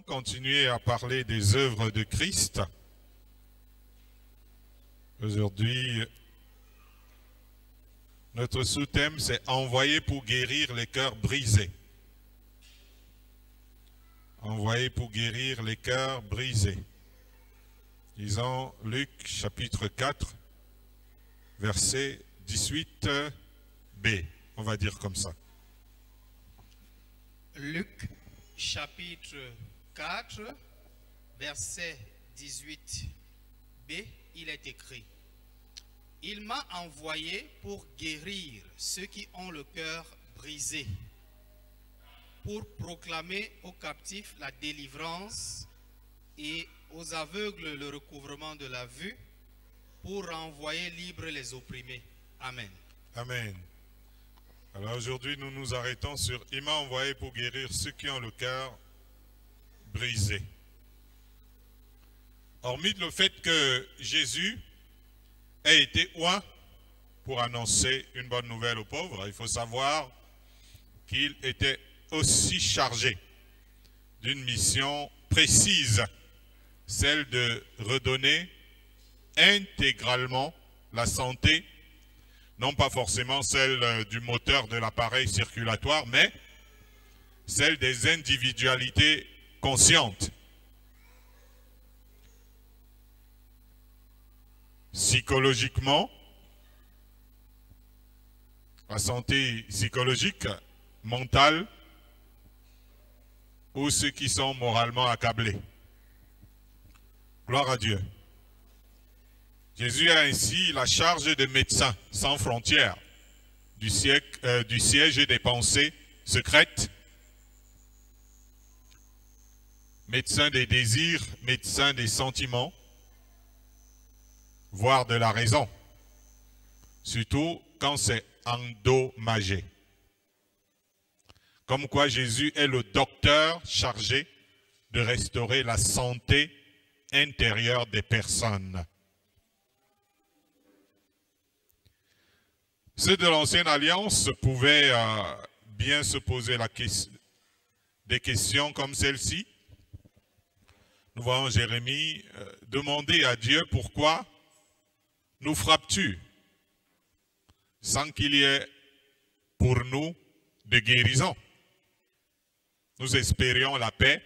continuer à parler des œuvres de Christ. Aujourd'hui, notre sous-thème, c'est « Envoyé pour guérir les cœurs brisés ». Envoyé pour guérir les cœurs brisés. Lisons Luc chapitre 4, verset 18b. On va dire comme ça. Luc chapitre 4, verset 18b, il est écrit: Il m'a envoyé pour guérir ceux qui ont le cœur brisé, pour proclamer aux captifs la délivrance et aux aveugles le recouvrement de la vue, pour renvoyer libres les opprimés. Amen. Amen. Alors aujourd'hui, nous nous arrêtons sur « Il m'a envoyé pour guérir ceux qui ont le cœur brisé ». Hormis le fait que Jésus ait été oint pour annoncer une bonne nouvelle aux pauvres, il faut savoir qu'il était aussi chargé d'une mission précise, celle de redonner intégralement la santé, non pas forcément celle du moteur de l'appareil circulatoire, mais celle des individualités conscientes. Psychologiquement, la santé psychologique, mentale, ou ceux qui sont moralement accablés. Gloire à Dieu. Jésus a ainsi la charge de médecin sans frontières du siège des pensées secrètes, médecin des désirs, médecin des sentiments, voire de la raison, surtout quand c'est endommagé. Comme quoi Jésus est le docteur chargé de restaurer la santé intérieure des personnes. Ceux de l'Ancienne Alliance pouvaient bien se poser des questions comme celle-ci. Nous voyons Jérémie demander à Dieu « Pourquoi nous frappes-tu sans qu'il y ait pour nous de guérison ?» Nous espérions la paix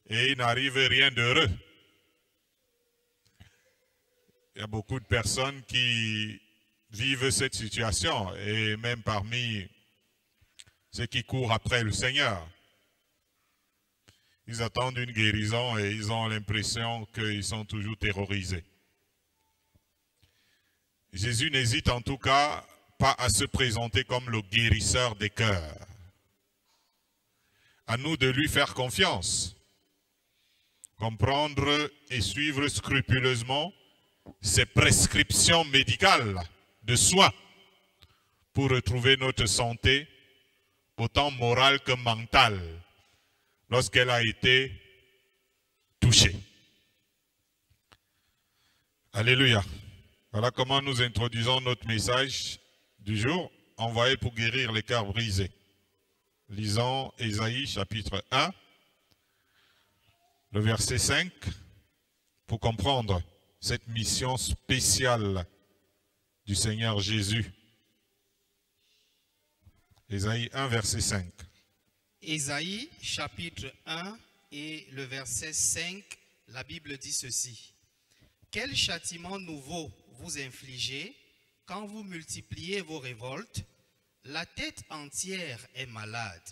et il n'arrive rien d'heureux. Il y a beaucoup de personnes qui vivent cette situation, et même parmi ceux qui courent après le Seigneur. Ils attendent une guérison et ils ont l'impression qu'ils sont toujours terrorisés. Jésus n'hésite en tout cas pas à se présenter comme le guérisseur des cœurs. À nous de lui faire confiance, comprendre et suivre scrupuleusement ses prescriptions médicales de soins pour retrouver notre santé, autant morale que mentale, lorsqu'elle a été touchée. Alléluia. Voilà comment nous introduisons notre message du jour, envoyé pour guérir les cœurs brisés. Lisons Ésaïe chapitre 1, le verset 5, pour comprendre cette mission spéciale du Seigneur Jésus. Ésaïe 1, verset 5. Ésaïe chapitre 1 et le verset 5, la Bible dit ceci: Quel châtiment nouveau vous infligez quand vous multipliez vos révoltes? La tête entière est malade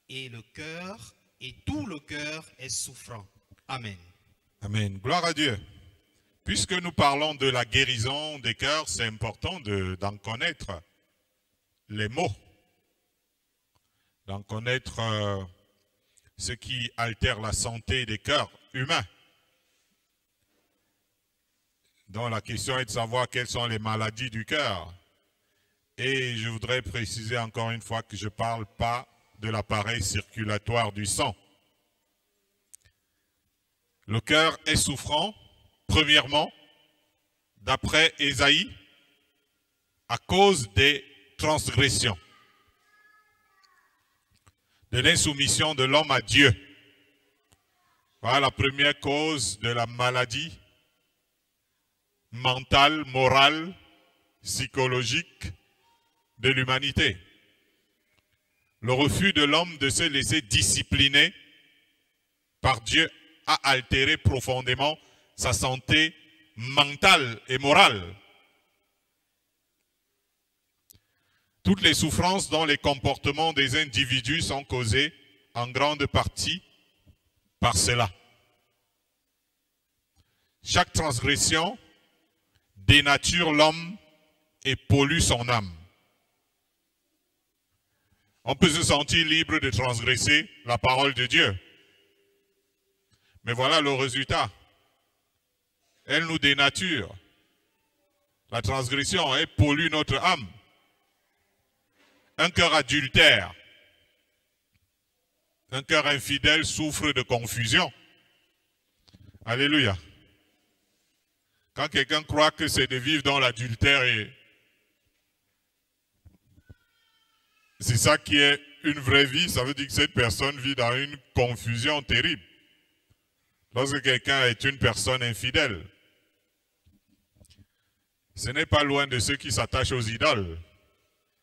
et le cœur et tout le cœur est souffrant. Amen. Amen. Gloire à Dieu. Puisque nous parlons de la guérison des cœurs, c'est important d'en connaître les mots, d'en connaître ce qui altère la santé des cœurs humains. Donc la question est de savoir quelles sont les maladies du cœur. Et je voudrais préciser encore une fois que je ne parle pas de l'appareil circulatoire du sang. Le cœur est souffrant, premièrement, d'après Ésaïe, à cause des transgressions, de l'insoumission de l'homme à Dieu. Voilà la première cause de la maladie mentale, morale, psychologique de l'humanité. Le refus de l'homme de se laisser discipliner par Dieu a altéré profondément sa santé mentale et morale. Toutes les souffrances dont les comportements des individus sont causés en grande partie par cela. Chaque transgression dénature l'homme et pollue son âme. On peut se sentir libre de transgresser la parole de Dieu. Mais voilà le résultat. Elle nous dénature. La transgression, elle pollue notre âme. Un cœur adultère, un cœur infidèle souffre de confusion. Alléluia. Quand quelqu'un croit que c'est de vivre dans l'adultère, et c'est ça qui est une vraie vie, ça veut dire que cette personne vit dans une confusion terrible. Lorsque quelqu'un est une personne infidèle, ce n'est pas loin de ceux qui s'attachent aux idoles.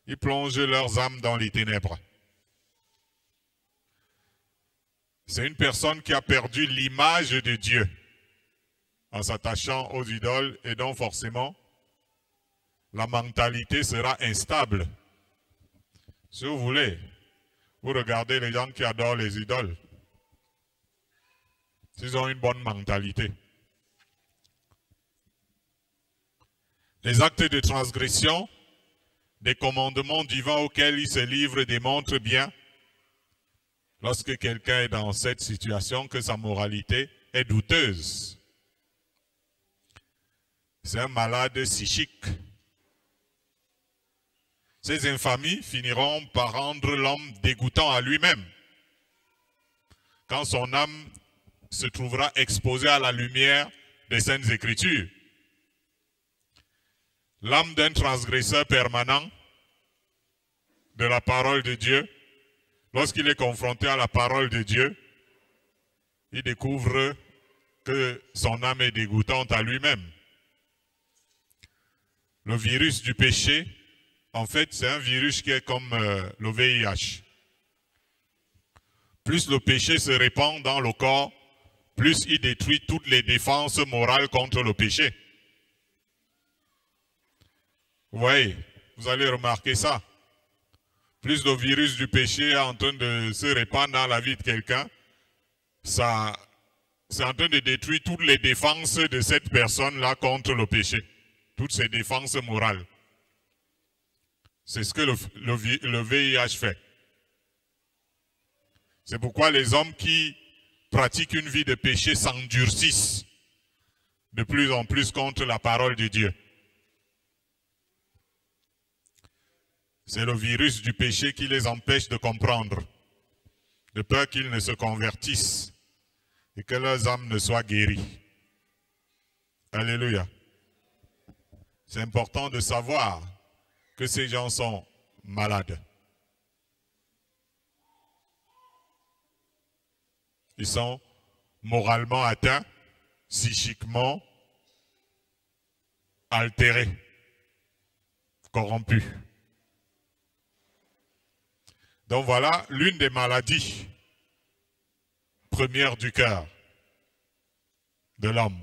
Ils plongent leurs âmes dans les ténèbres. C'est une personne qui a perdu l'image de Dieu en s'attachant aux idoles, et donc forcément, la mentalité sera instable. Si vous voulez, vous regardez les gens qui adorent les idoles. Ils ont une bonne mentalité. Les actes de transgression des commandements divins auxquels ils se livrent démontrent bien, lorsque quelqu'un est dans cette situation, que sa moralité est douteuse. C'est un malade psychique. Ces infamies finiront par rendre l'homme dégoûtant à lui-même, quand son âme se trouvera exposée à la lumière des Saintes Écritures. L'âme d'un transgresseur permanent de la parole de Dieu, lorsqu'il est confronté à la parole de Dieu, il découvre que son âme est dégoûtante à lui-même. Le virus du péché, en fait, c'est un virus qui est comme le VIH. Plus le péché se répand dans le corps, plus il détruit toutes les défenses morales contre le péché. Vous voyez, vous allez remarquer ça. Plus le virus du péché est en train de se répandre dans la vie de quelqu'un, ça, c'est en train de détruire toutes les défenses de cette personne-là contre le péché. Toutes ses défenses morales. C'est ce que le VIH fait. C'est pourquoi les hommes qui pratiquent une vie de péché s'endurcissent de plus en plus contre la parole de Dieu. C'est le virus du péché qui les empêche de comprendre, de peur qu'ils ne se convertissent et que leurs âmes ne soient guéries. Alléluia. C'est important de savoir que ces gens sont malades. Ils sont moralement atteints, psychiquement altérés, corrompus. Donc voilà l'une des maladies premières du cœur de l'homme.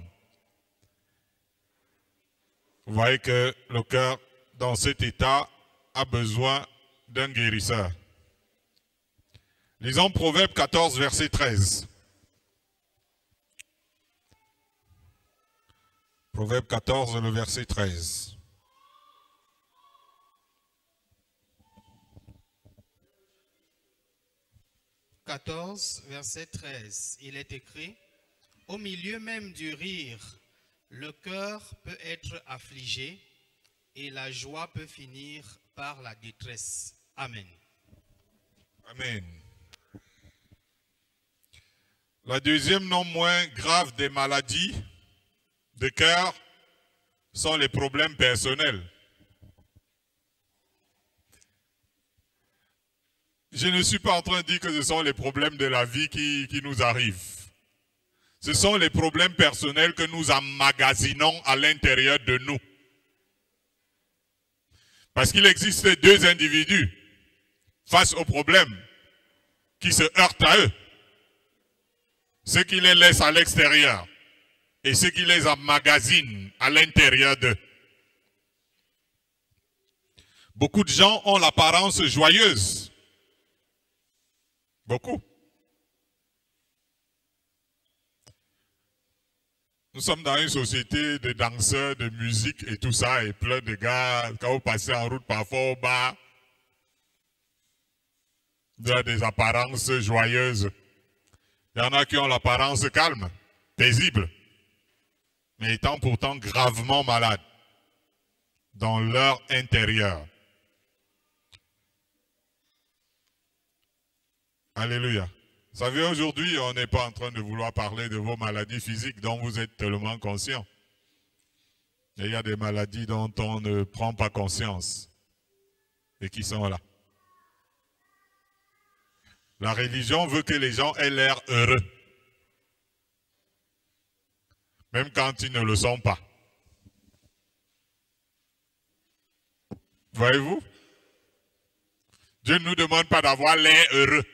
Vous voyez que le cœur, dans cet état, a besoin d'un guérisseur. Lisons Proverbe 14, verset 13. Proverbe 14, le verset 13. « 14, verset 13, il est écrit, « Au milieu même du rire, le cœur peut être affligé et la joie peut finir par la détresse. » Amen. Amen. La deuxième, non moins grave des maladies de cœur sont les problèmes personnels. Je ne suis pas en train de dire que ce sont les problèmes de la vie qui nous arrivent. Ce sont les problèmes personnels que nous emmagasinons à l'intérieur de nous. Parce qu'il existe deux individus face aux problèmes qui se heurtent à eux. Ceux qui les laissent à l'extérieur et ceux qui les emmagasinent à l'intérieur d'eux. Beaucoup de gens ont l'apparence joyeuse. Beaucoup. Nous sommes dans une société de danseurs, de musique et tout ça, et plein de gars, quand vous passez en route parfois au bar, il y a des apparences joyeuses. Il y en a qui ont l'apparence calme, paisible, mais étant pourtant gravement malades dans leur intérieur. Alléluia. Vous savez, aujourd'hui, on n'est pas en train de vouloir parler de vos maladies physiques dont vous êtes tellement conscients. Et il y a des maladies dont on ne prend pas conscience et qui sont là. La religion veut que les gens aient l'air heureux, même quand ils ne le sont pas. Voyez-vous? Dieu ne nous demande pas d'avoir l'air heureux.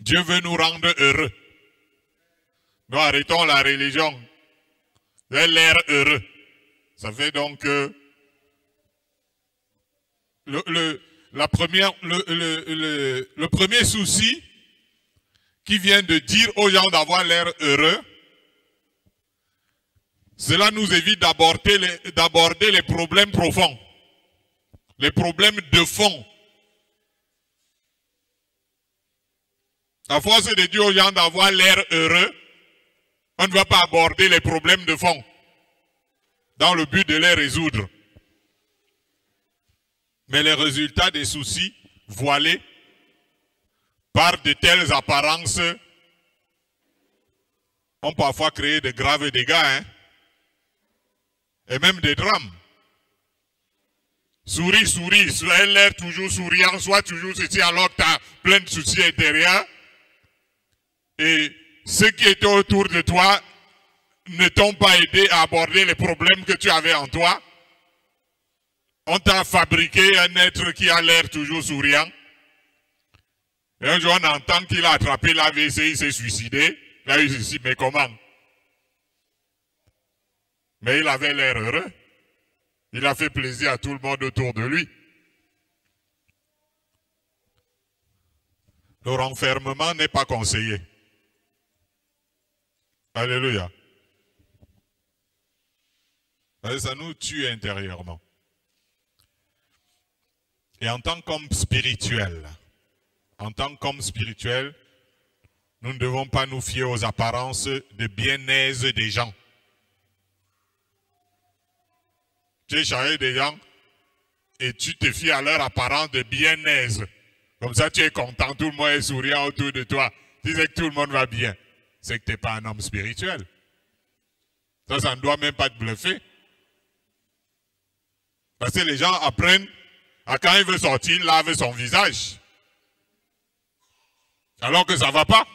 Dieu veut nous rendre heureux. Nous arrêtons la religion. L'air heureux. Ça fait donc que le premier souci qui vient de dire aux gens d'avoir l'air heureux, cela nous évite d'aborder les problèmes profonds, les problèmes de fond. À force de dire aux gens d'avoir l'air heureux, on ne va pas aborder les problèmes de fond dans le but de les résoudre. Mais les résultats des soucis voilés par de telles apparences ont parfois créé de graves dégâts, hein, et même des drames. Souris, soit l'air toujours souriant, soit toujours ceci alors que tu as plein de soucis intérieurs. Et ceux qui étaient autour de toi ne t'ont pas aidé à aborder les problèmes que tu avais en toi. On t'a fabriqué un être qui a l'air toujours souriant. Et un jour, on entend qu'il a attrapé l'AVC, il s'est suicidé. Il a eu ceci, mais comment? Mais il avait l'air heureux. Il a fait plaisir à tout le monde autour de lui. Le renfermement n'est pas conseillé. Alléluia. Ça nous tue intérieurement. Et en tant qu'homme spirituel, nous ne devons pas nous fier aux apparences de bien-aise des gens. Tu es chargé des gens et tu te fies à leur apparence de bien-aise. Comme ça, tu es content, tout le monde est souriant autour de toi. Tu sais que tout le monde va bien. C'est que tu n'es pas un homme spirituel. Ça ne doit même pas te bluffer. Parce que les gens apprennent à quand il veut sortir, il lave son visage. Alors que ça ne va pas.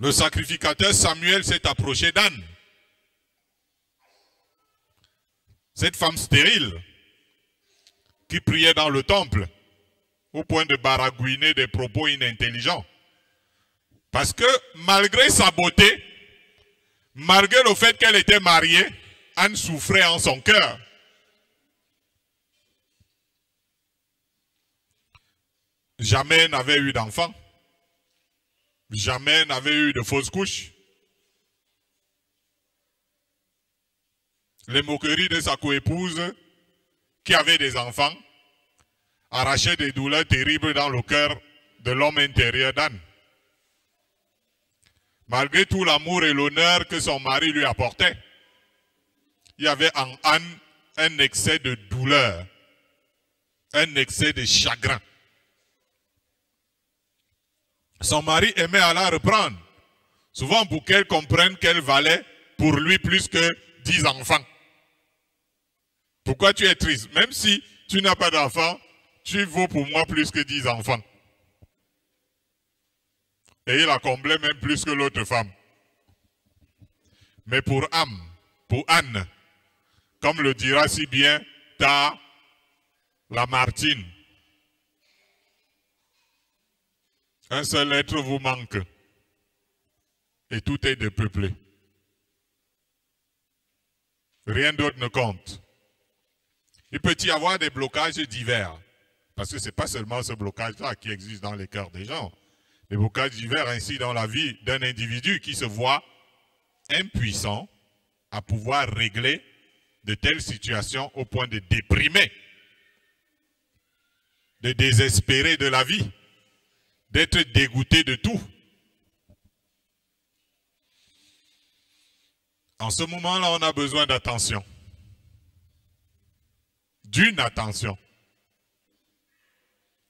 Le sacrificateur Samuel s'est approché d'Anne. Cette femme stérile qui priait dans le temple au point de baragouiner des propos inintelligents. Parce que malgré sa beauté, malgré le fait qu'elle était mariée, Anne souffrait en son cœur. Jamais n'avait eu d'enfant. Jamais n'avait eu de fausse couche. Les moqueries de sa coépouse, qui avait des enfants, arrachaient des douleurs terribles dans le cœur de l'homme intérieur d'Anne. Malgré tout l'amour et l'honneur que son mari lui apportait, il y avait en Anne un excès de douleur, un excès de chagrin. Son mari aimait à la reprendre, souvent pour qu'elle comprenne qu'elle valait pour lui plus que 10 enfants. Pourquoi tu es triste? Même si tu n'as pas d'enfant, tu vaux pour moi plus que 10 enfants. Et il a comblé même plus que l'autre femme. Mais pour Anne, comme le dira si bien Lamartine, un seul être vous manque. Et tout est dépeuplé. Rien d'autre ne compte. Il peut y avoir des blocages divers. Parce que ce n'est pas seulement ce blocage-là qui existe dans les cœurs des gens. Des blocages divers ainsi dans la vie d'un individu qui se voit impuissant à pouvoir régler de telles situations au point de déprimer, de désespérer de la vie, d'être dégoûté de tout. En ce moment-là, on a besoin d'attention. D'une attention.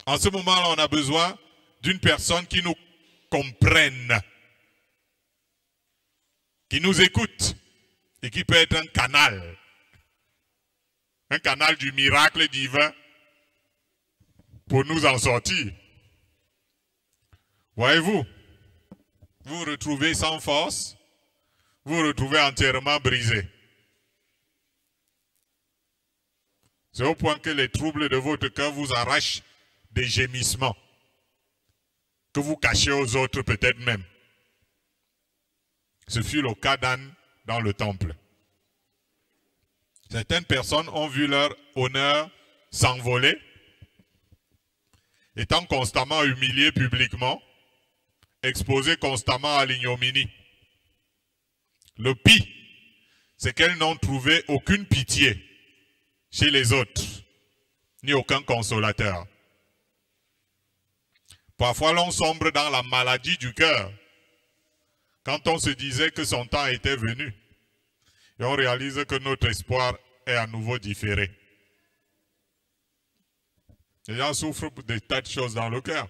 En ce moment-là, on a besoin d'une personne qui nous comprenne, qui nous écoute et qui peut être un canal du miracle divin pour nous en sortir. Voyez-vous, vous vous retrouvez sans force, vous vous retrouvez entièrement brisé. C'est au point que les troubles de votre cœur vous arrachent des gémissements que vous cachez aux autres peut-être même. Ce fut le cas d'Anne dans le temple. Certaines personnes ont vu leur honneur s'envoler, étant constamment humiliées publiquement, exposées constamment à l'ignominie. Le pire, c'est qu'elles n'ont trouvé aucune pitié chez les autres, ni aucun consolateur. Parfois, l'on sombre dans la maladie du cœur, quand on se disait que son temps était venu, et on réalise que notre espoir est à nouveau différé. Les gens souffrent de tas de choses dans le cœur.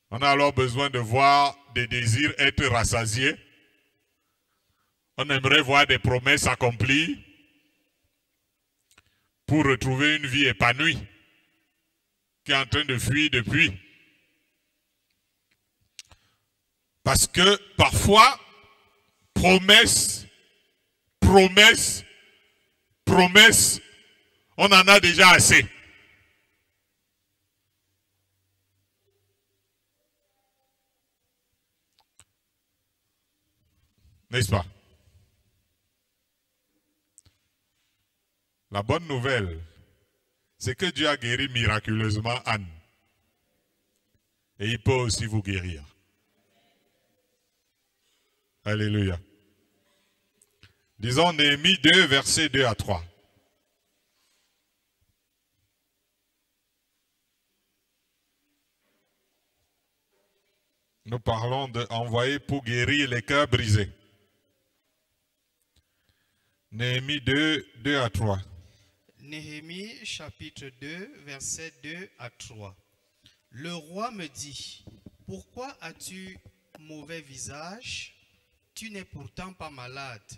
On a alors besoin de voir des désirs être rassasiés. On aimerait voir des promesses accomplies pour retrouver une vie épanouie qui est en train de fuir depuis. Parce que parfois, promesses, on en a déjà assez. N'est-ce pas? La bonne nouvelle, c'est que Dieu a guéri miraculeusement Anne. Et il peut aussi vous guérir. Alléluia. Disons Néhémie 2, versets 2 à 3. Nous parlons d'envoyer pour guérir les cœurs brisés. Néhémie 2, 2 à 3. Néhémie chapitre 2, versets 2 à 3. Le roi me dit, pourquoi as-tu mauvais visage? Tu n'es pourtant pas malade.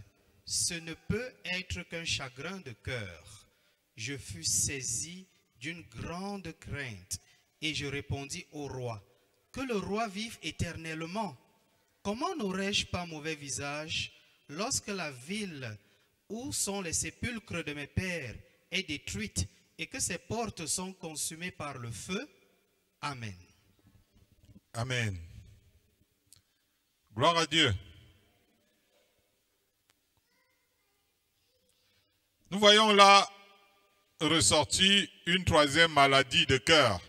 Ce ne peut être qu'un chagrin de cœur. Je fus saisi d'une grande crainte et je répondis au roi, que le roi vive éternellement. Comment n'aurais-je pas mauvais visage lorsque la ville où sont les sépulcres de mes pères est détruite et que ses portes sont consumées par le feu? Amen. Amen. Gloire à Dieu. Nous voyons là ressortir une troisième maladie de cœur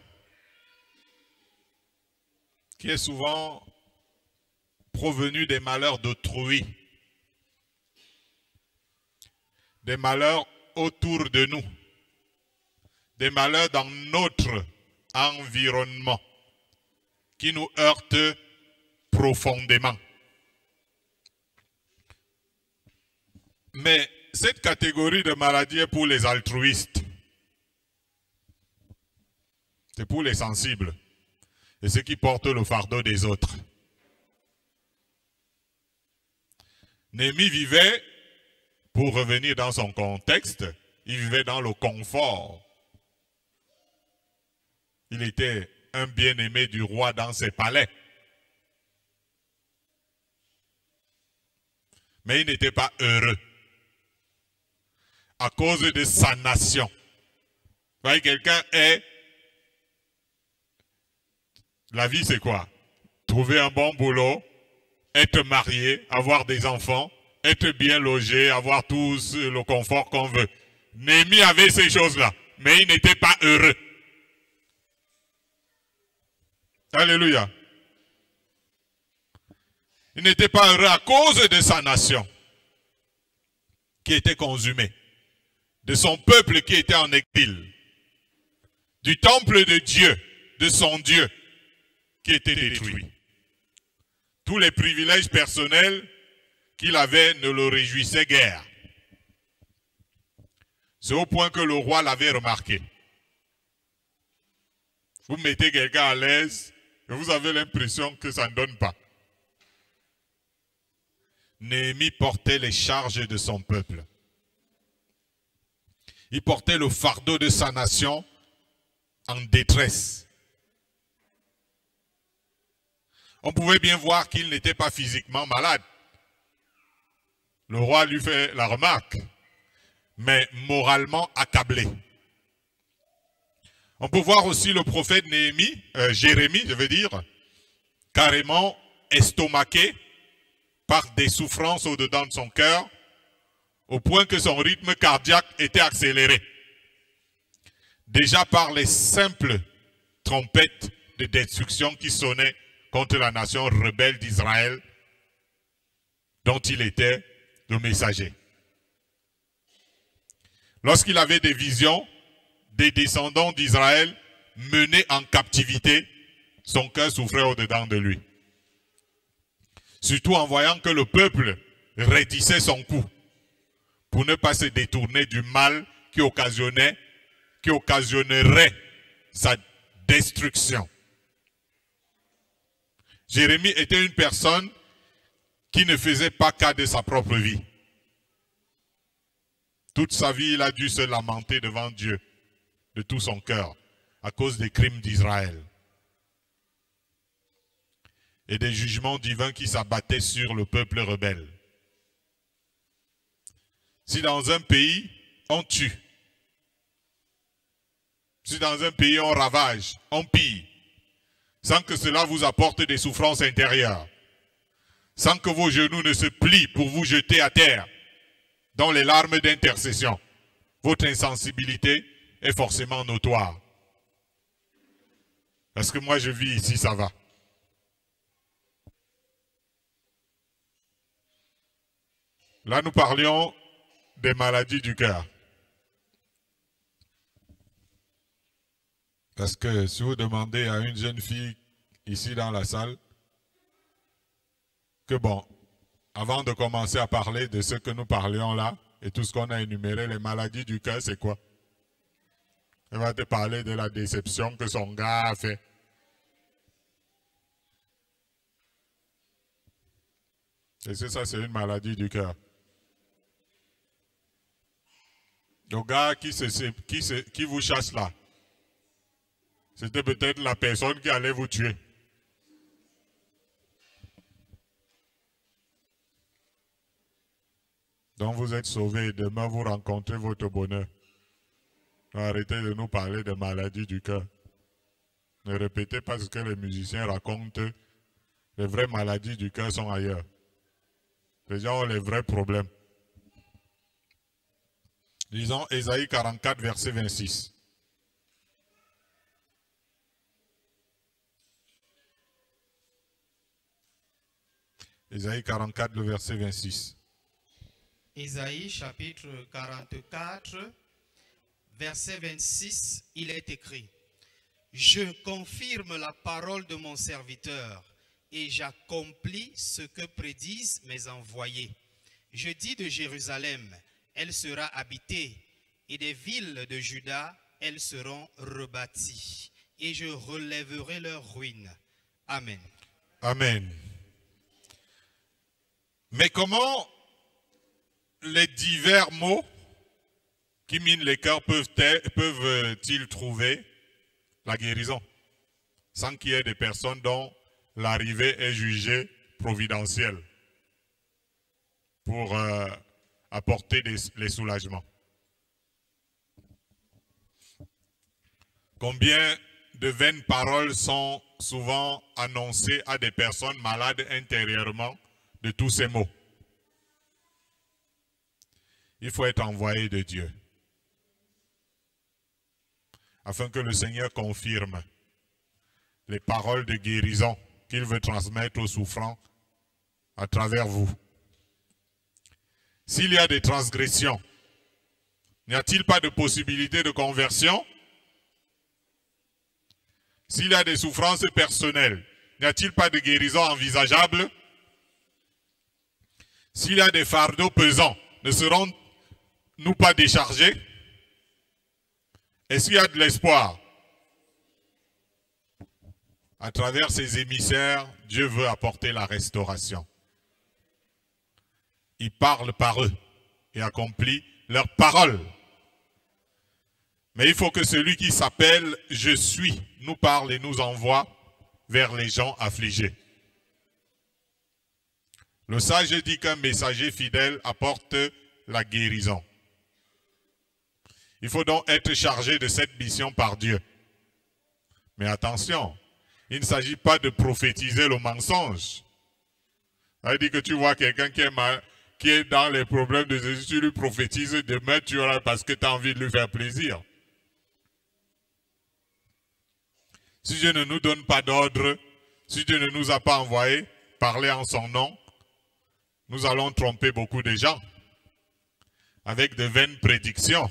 qui est souvent provenue des malheurs d'autrui, des malheurs autour de nous, des malheurs dans notre environnement qui nous heurtent profondément. Mais cette catégorie de maladie est pour les altruistes. C'est pour les sensibles et ceux qui portent le fardeau des autres. Néhémie vivait, pour revenir dans son contexte, il vivait dans le confort Il était un bien-aimé du roi dans ses palais. Mais il n'était pas heureux à cause de sa nation. Vous voyez, quelqu'un est... La vie, c'est quoi? Trouver un bon boulot, être marié, avoir des enfants, être bien logé, avoir tout le confort qu'on veut. Néhémie avait ces choses-là, mais il n'était pas heureux. Alléluia. Il n'était pas heureux à cause de sa nation qui était consumée, de son peuple qui était en exil, du temple de Dieu, de son Dieu qui était détruit. Tous les privilèges personnels qu'il avait ne le réjouissaient guère. C'est au point que le roi l'avait remarqué. Vous mettez quelqu'un à l'aise et vous avez l'impression que ça ne donne pas. Néhémie portait les charges de son peuple. Il portait le fardeau de sa nation en détresse. On pouvait bien voir qu'il n'était pas physiquement malade. Le roi lui fait la remarque, mais moralement accablé. On peut voir aussi le prophète Jérémie, je veux dire, carrément estomaqué par des souffrances au-dedans de son cœur, au point que son rythme cardiaque était accéléré. Déjà par les simples trompettes de destruction qui sonnaient contre la nation rebelle d'Israël, dont il était le messager. Lorsqu'il avait des visions des descendants d'Israël menés en captivité, son cœur souffrait au-dedans de lui. Surtout en voyant que le peuple raidissait son cou pour ne pas se détourner du mal qui occasionnerait sa destruction. Jérémie était une personne qui ne faisait pas cas de sa propre vie. Toute sa vie, il a dû se lamenter devant Dieu de tout son cœur à cause des crimes d'Israël et des jugements divins qui s'abattaient sur le peuple rebelle. Si dans un pays, on tue, si dans un pays, on ravage, on pille, sans que cela vous apporte des souffrances intérieures, sans que vos genoux ne se plient pour vous jeter à terre dans les larmes d'intercession, votre insensibilité est forcément notoire. Parce que moi je vis ici, ça va. Là nous parlions des maladies du cœur. Parce que si vous demandez à une jeune fille ici dans la salle, que bon, avant de commencer à parler de ce que nous parlions là, et tout ce qu'on a énuméré, les maladies du cœur, c'est quoi? Elle va te parler de la déception que son gars a fait. Et ça, c'est une maladie du cœur. Le gars qui vous chasse là, c'était peut-être la personne qui allait vous tuer. Donc vous êtes sauvés, demain vous rencontrez votre bonheur. Arrêtez de nous parler de maladies du cœur. Ne répétez pas ce que les musiciens racontent. Les vraies maladies du cœur sont ailleurs. Les gens ont les vrais problèmes. Lisons Ésaïe 44, verset 26. Ésaïe 44, le verset 26. Ésaïe chapitre 44, verset 26, il est écrit: Je confirme la parole de mon serviteur et j'accomplis ce que prédisent mes envoyés. Je dis de Jérusalem, elle sera habitée, et des villes de Juda, elles seront rebâties, et je relèverai leurs ruines. Amen. Amen. Mais comment les divers mots qui minent les cœurs peuvent-ils trouver la guérison, sans qu'il y ait des personnes dont l'arrivée est jugée providentielle pour apporter les soulagements. Combien de vaines paroles sont souvent annoncées à des personnes malades intérieurement de tous ces maux? Il faut être envoyé de Dieu afin que le Seigneur confirme les paroles de guérison qu'il veut transmettre aux souffrants à travers vous. S'il y a des transgressions, n'y a-t-il pas de possibilité de conversion? S'il y a des souffrances personnelles, n'y a-t-il pas de guérison envisageable? S'il y a des fardeaux pesants, ne serons-nous pas déchargés? Est-ce qu'il y a de l'espoir? À travers ces émissaires, Dieu veut apporter la restauration. Il parle par eux et accomplit leurs paroles. Mais il faut que celui qui s'appelle « Je suis » nous parle et nous envoie vers les gens affligés. Le sage dit qu'un messager fidèle apporte la guérison. Il faut donc être chargé de cette mission par Dieu. Mais attention, il ne s'agit pas de prophétiser le mensonge. Ça veut dire que tu vois quelqu'un qui est dans les problèmes de Jésus, tu lui prophétises, demain tu auras parce que tu as envie de lui faire plaisir. Si Dieu ne nous donne pas d'ordre, si Dieu ne nous a pas envoyé parler en son nom, nous allons tromper beaucoup de gens avec de vaines prédictions.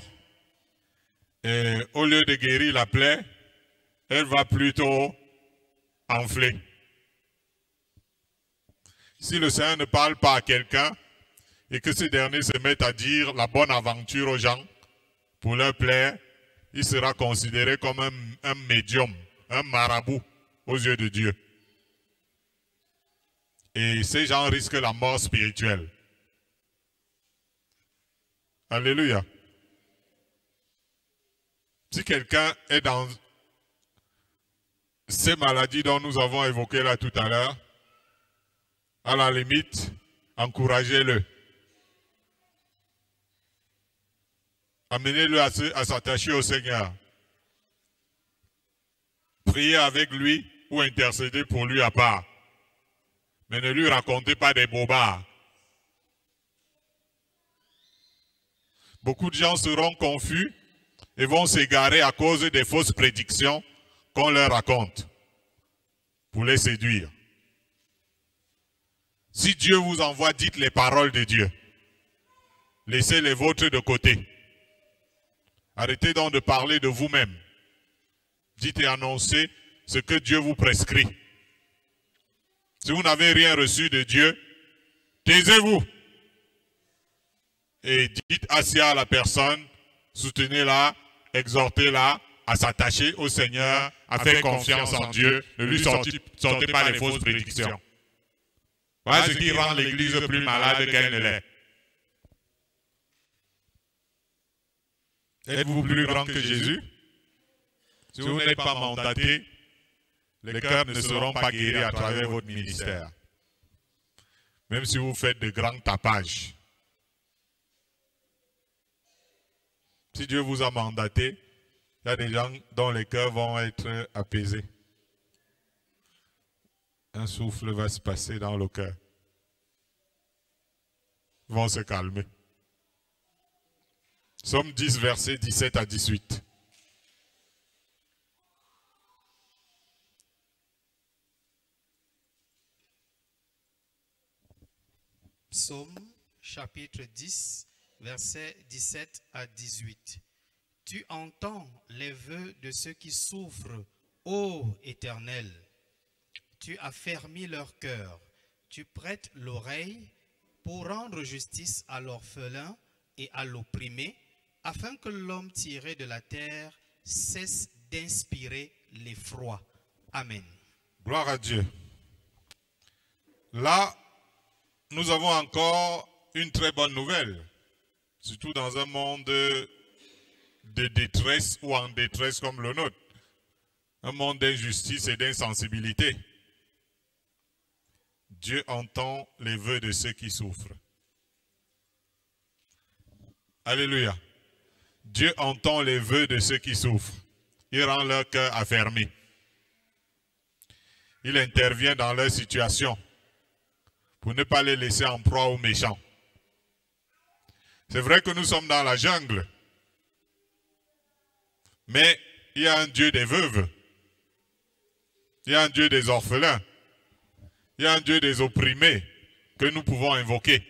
Et au lieu de guérir la plaie, elle va plutôt enfler. Si le Seigneur ne parle pas à quelqu'un et que ce dernier se met à dire la bonne aventure aux gens pour leur plaire, il sera considéré comme un médium, un marabout aux yeux de Dieu. Et ces gens risquent la mort spirituelle. Alléluia. Si quelqu'un est dans ces maladies dont nous avons évoqué là tout à l'heure, à la limite, encouragez-le. Amenez-le à s'attacher au Seigneur. Priez avec lui ou intercédez pour lui à part. Mais ne lui racontez pas des bobards. Beaucoup de gens seront confus et vont s'égarer à cause des fausses prédictions qu'on leur raconte pour les séduire. Si Dieu vous envoie, dites les paroles de Dieu. Laissez les vôtres de côté. Arrêtez donc de parler de vous-même. Dites et annoncez ce que Dieu vous prescrit. Si vous n'avez rien reçu de Dieu, taisez-vous. Et dites assis à la personne, soutenez-la, exhortez-la à s'attacher au Seigneur, à faire confiance en Dieu. Ne lui sortez pas les fausses prédictions. Voilà ce qui rend l'Église plus malade qu'elle ne l'est. Êtes-vous plus grand que Jésus? Si vous n'êtes pas mandaté, les cœurs ne seront pas guéris à travers votre ministère. Même si vous faites de grands tapages. Si Dieu vous a mandaté, il y a des gens dont les cœurs vont être apaisés. Un souffle va se passer dans le cœur. Ils vont se calmer. Psaume 10, versets 17 à 18. Psaume chapitre 10, versets 17 à 18. Tu entends les vœux de ceux qui souffrent, ô Éternel. Tu affermis leur cœur. Tu prêtes l'oreille pour rendre justice à l'orphelin et à l'opprimé, afin que l'homme tiré de la terre cesse d'inspirer l'effroi. Amen. Gloire à Dieu. Là, nous avons encore une très bonne nouvelle, surtout dans un monde de détresse ou en détresse comme le nôtre. un monde d'injustice et d'insensibilité. Dieu entend les vœux de ceux qui souffrent. Alléluia. Dieu entend les vœux de ceux qui souffrent. Il rend leur cœur affermi. Il intervient dans leur situation pour ne pas les laisser en proie aux méchants. C'est vrai que nous sommes dans la jungle, mais il y a un Dieu des veuves, il y a un Dieu des orphelins, il y a un Dieu des opprimés que nous pouvons invoquer.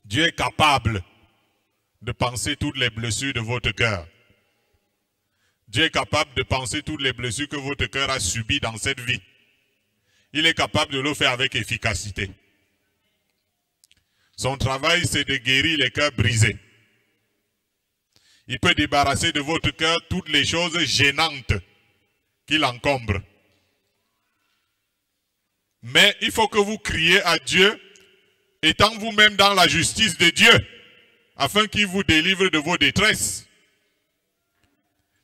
Dieu est capable de penser toutes les blessures de votre cœur. Dieu est capable de penser toutes les blessures que votre cœur a subies dans cette vie. Il est capable de le faire avec efficacité. Son travail, c'est de guérir les cœurs brisés. Il peut débarrasser de votre cœur toutes les choses gênantes qui l'encombrent. Mais il faut que vous criez à Dieu, étant vous-même dans la justice de Dieu, afin qu'il vous délivre de vos détresses.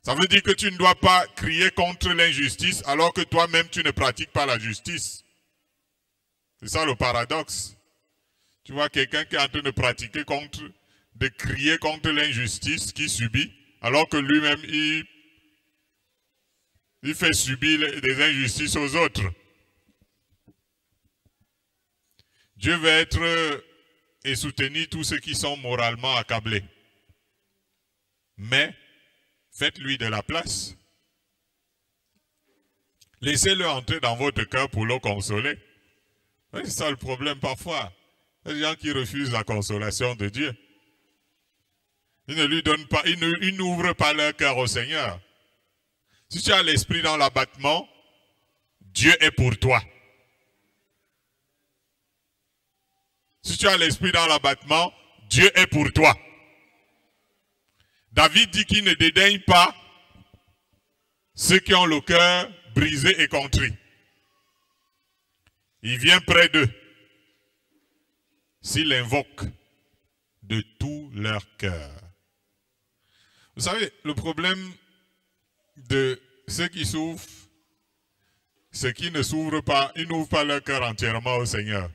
Ça veut dire que tu ne dois pas crier contre l'injustice alors que toi-même tu ne pratiques pas la justice. C'est ça le paradoxe. Tu vois quelqu'un qui est en train de pratiquer de crier contre l'injustice qu'il subit, alors que lui-même il fait subir des injustices aux autres. Dieu veut être et soutenir tous ceux qui sont moralement accablés. Mais faites-lui de la place. Laissez-le entrer dans votre cœur pour le consoler. C'est ça le problème parfois. Il y a des gens qui refusent la consolation de Dieu. Ils ne lui donnent pas, ils n'ouvrent pas leur cœur au Seigneur. Si tu as l'esprit dans l'abattement, Dieu est pour toi. Si tu as l'esprit dans l'abattement, Dieu est pour toi. David dit qu'il ne dédaigne pas ceux qui ont le cœur brisé et contrit. Il vient près d'eux s'il invoque de tout leur cœur. Vous savez, le problème de ceux qui souffrent, c'est qu'ils ne s'ouvrent pas, ils n'ouvrent pas leur cœur entièrement au Seigneur.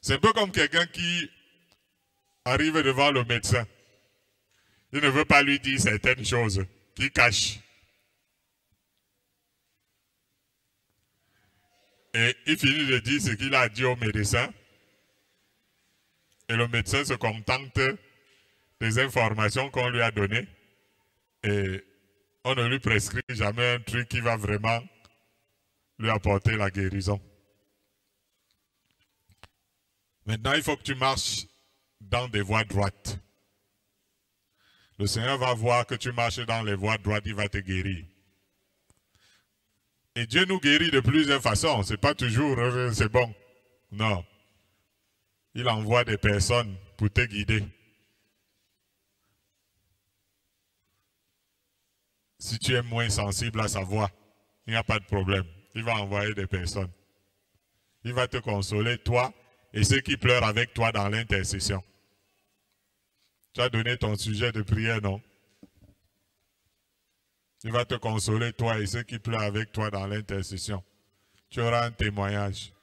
C'est un peu comme quelqu'un qui arrive devant le médecin. Il ne veut pas lui dire certaines choses qu'il cache. Et il finit de dire ce qu'il a dit au médecin. Et le médecin se contente des informations qu'on lui a données. Et on ne lui prescrit jamais un truc qui va vraiment lui apporter la guérison. Maintenant, il faut que tu marches dans des voies droites. Le Seigneur va voir que tu marches dans les voies droites, il va te guérir. Et Dieu nous guérit de plusieurs façons. Ce n'est pas toujours c'est bon. Non. Il envoie des personnes pour te guider. Si tu es moins sensible à sa voix, il n'y a pas de problème. Il va envoyer des personnes. Il va te consoler, toi, et ceux qui pleurent avec toi dans l'intercession. Tu as donné ton sujet de prière, non? Il va te consoler, toi, et ceux qui pleurent avec toi dans l'intercession. Tu auras un témoignage.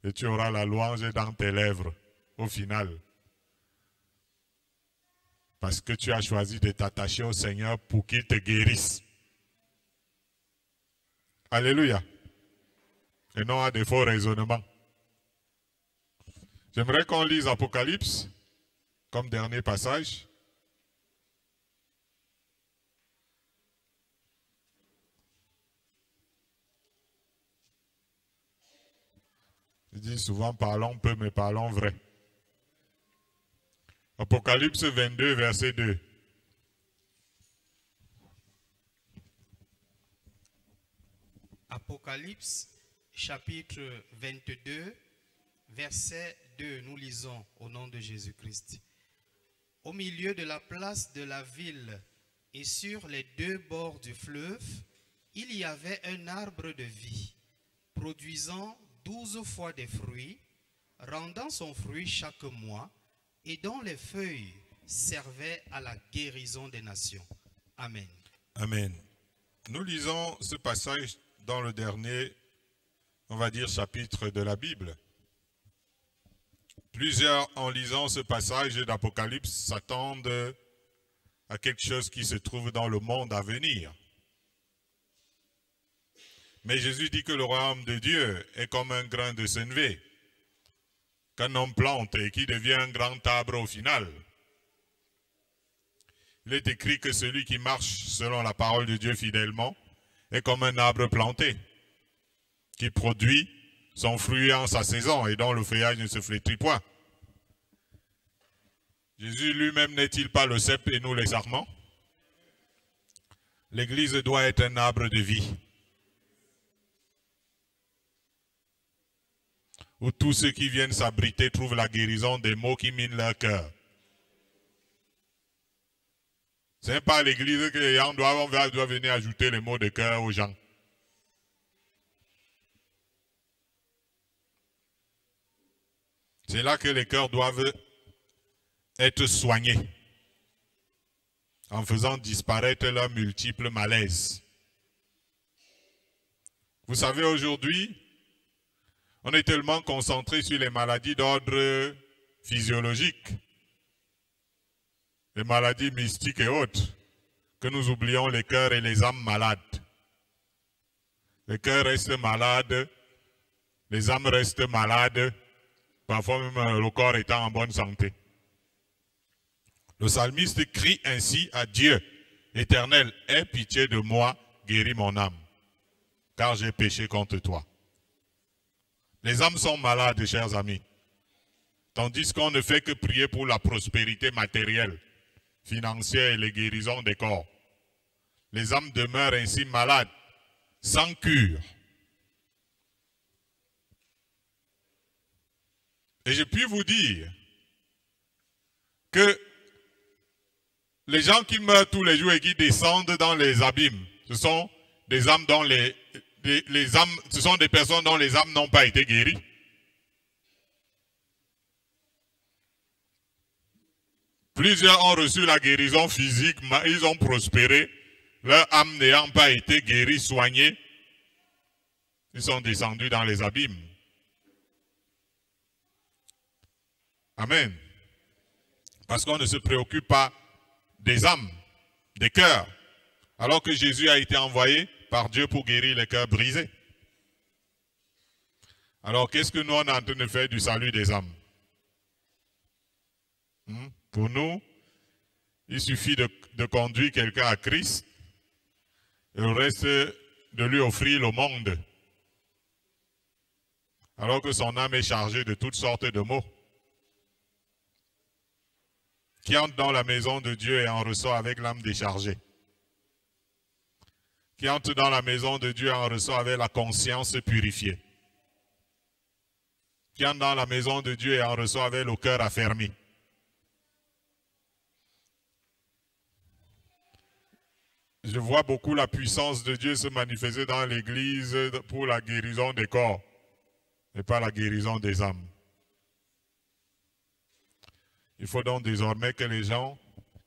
Et tu auras la louange dans tes lèvres, au final. Parce que tu as choisi de t'attacher au Seigneur pour qu'il te guérisse. Alléluia. Et non à des faux raisonnements. J'aimerais qu'on lise Apocalypse comme dernier passage. Je dis souvent parlons peu mais parlons vrai. Apocalypse 22 verset 2. Apocalypse chapitre 22 verset 2, nous lisons au nom de Jésus-Christ. Au milieu de la place de la ville et sur les deux bords du fleuve, il y avait un arbre de vie, produisant 12 fois des fruits, rendant son fruit chaque mois, et dont les feuilles servait à la guérison des nations. Amen. Amen. Nous lisons ce passage dans le dernier, on va dire, chapitre de la Bible. Plusieurs, en lisant ce passage d'Apocalypse, s'attendent à quelque chose qui se trouve dans le monde à venir. Mais Jésus dit que le royaume de Dieu est comme un grain de sénévé qu'un homme plante et qui devient un grand arbre au final. Il est écrit que celui qui marche selon la parole de Dieu fidèlement est comme un arbre planté, qui produit son fruit en sa saison et dont le feuillage ne se flétrit point. Jésus lui-même n'est-il pas le cep et nous les sarments? L'Église doit être un arbre de vie, où tous ceux qui viennent s'abriter trouvent la guérison des maux qui minent leur cœur. Ce n'est pas à l'église que les gens doivent venir ajouter les mots de cœur aux gens. C'est là que les cœurs doivent être soignés en faisant disparaître leurs multiples malaises. Vous savez, aujourd'hui, on est tellement concentré sur les maladies d'ordre physiologique, les maladies mystiques et autres, que nous oublions les cœurs et les âmes malades. Les cœurs restent malades, les âmes restent malades, parfois même le corps étant en bonne santé. Le psalmiste crie ainsi à Dieu: Éternel, aie pitié de moi, guéris mon âme, car j'ai péché contre toi. Les âmes sont malades, chers amis, tandis qu'on ne fait que prier pour la prospérité matérielle, financière et les guérisons des corps. Les âmes demeurent ainsi malades, sans cure. Et je puis vous dire que les gens qui meurent tous les jours et qui descendent dans les abîmes, ce sont des âmes dont ce sont des personnes dont les âmes n'ont pas été guéries. Plusieurs ont reçu la guérison physique, mais ils ont prospéré, leur âme n'ayant pas été guérie, soignée, ils sont descendus dans les abîmes. Amen. Parce qu'on ne se préoccupe pas des âmes, des cœurs, alors que Jésus a été envoyé par Dieu pour guérir les cœurs brisés. Alors qu'est-ce que nous on est en train de faire du salut des âmes? Pour nous, il suffit de conduire quelqu'un à Christ et le reste de lui offrir le monde, alors que son âme est chargée de toutes sortes de maux. Qui entre dans la maison de Dieu et en ressort avec l'âme déchargée. Qui entre dans la maison de Dieu et en ressort avec la conscience purifiée. Qui entre dans la maison de Dieu et en ressort avec le cœur affermi. Je vois beaucoup la puissance de Dieu se manifester dans l'Église pour la guérison des corps et pas la guérison des âmes. Il faut donc désormais que les gens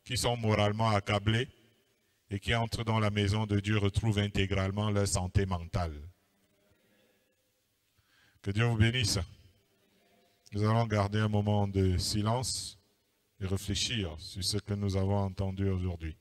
qui sont moralement accablés et qui entrent dans la maison de Dieu retrouvent intégralement leur santé mentale. Que Dieu vous bénisse. Nous allons garder un moment de silence et réfléchir sur ce que nous avons entendu aujourd'hui.